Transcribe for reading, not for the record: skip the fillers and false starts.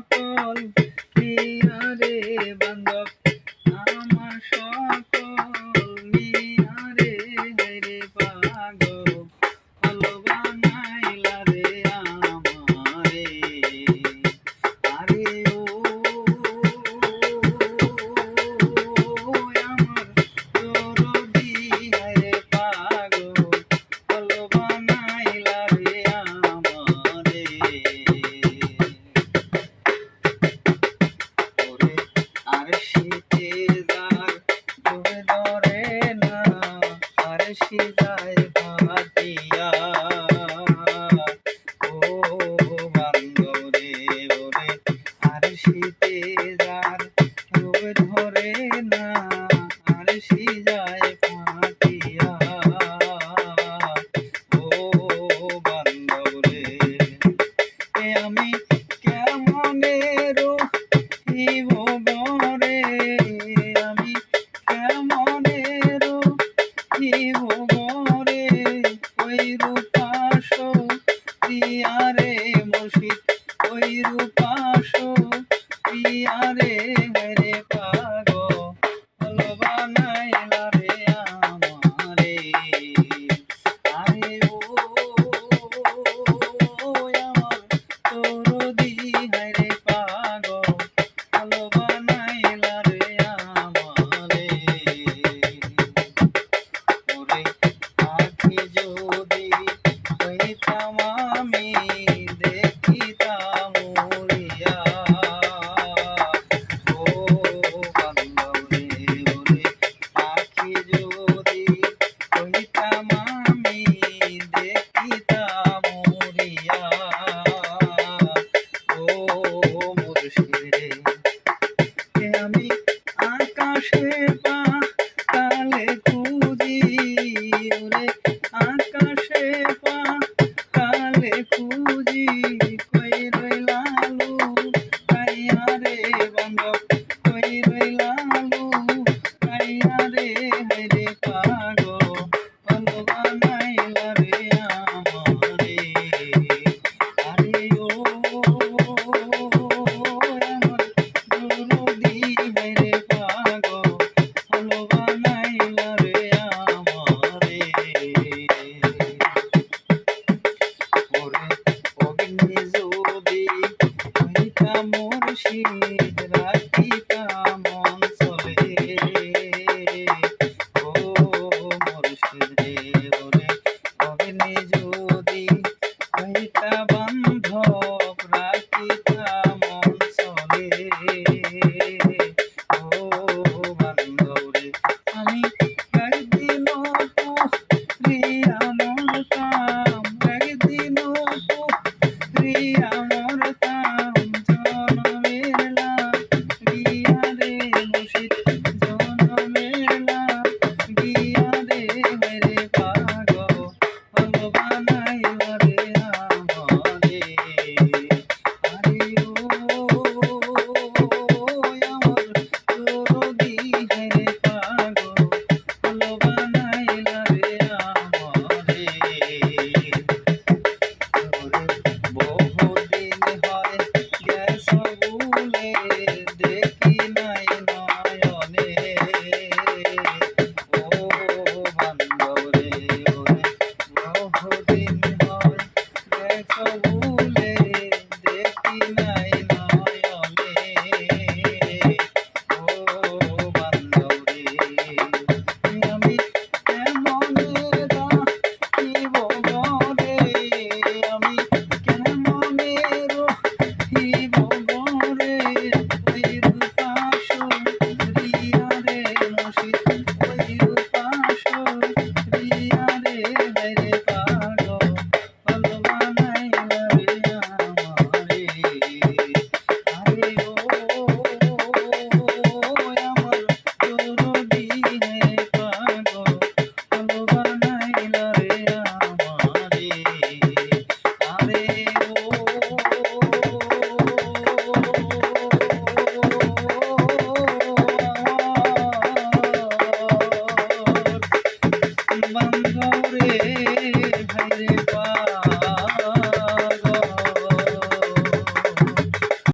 সকল প্রিয়া রে বান্ধব আমার সকল মিয়া রে রে পাগল ভালো বানাইলা রে আমারে আরে ও আমার দরদি রে পাগল ভালো বানাইলা রে আমারে ওরে আর শীতে যার ডুবে ধরে না আর শী যায় ভাটিয়া ও বান্ধব রে ওরে আর শীতে যার ডুবে ধরে না আর শী যায় ভাটিয়া ও বান্ধব রে আমি কেমনে রহিব গরে আমি কেমনে রহিব গরে ওই রূপাস প্রিয়ারে মুর্শিদ ওই রূপাস প্রিয়ারে রে পাগল ভালো বানাইলা রে আমারে আরে ও আমার দরদি রে পাগল ভালো বানাইলা রে আমারে ওরে আখি যদি হইতাম আমি দেখিতাম মরিয়া ও বান্ধব রে ওরে আখি যদি হইতাম আমি দেখিতাম মরিয়া ও মুর্শিদ রে আমি আকাশে পাতালে খুঁজি ওরে আকাশে পাতালে খুঁজি কই রইলালু কাইয়া রে বান্ধব কই রইলালু কাইয়া রে রে পাগল ভালো বানাইলা রে আমারে আরে ও আমার দরদি রে পাগল ভালো বানাইলা রে আমারে ওরে অগ্নি যদি হইতাম মুর্শিদ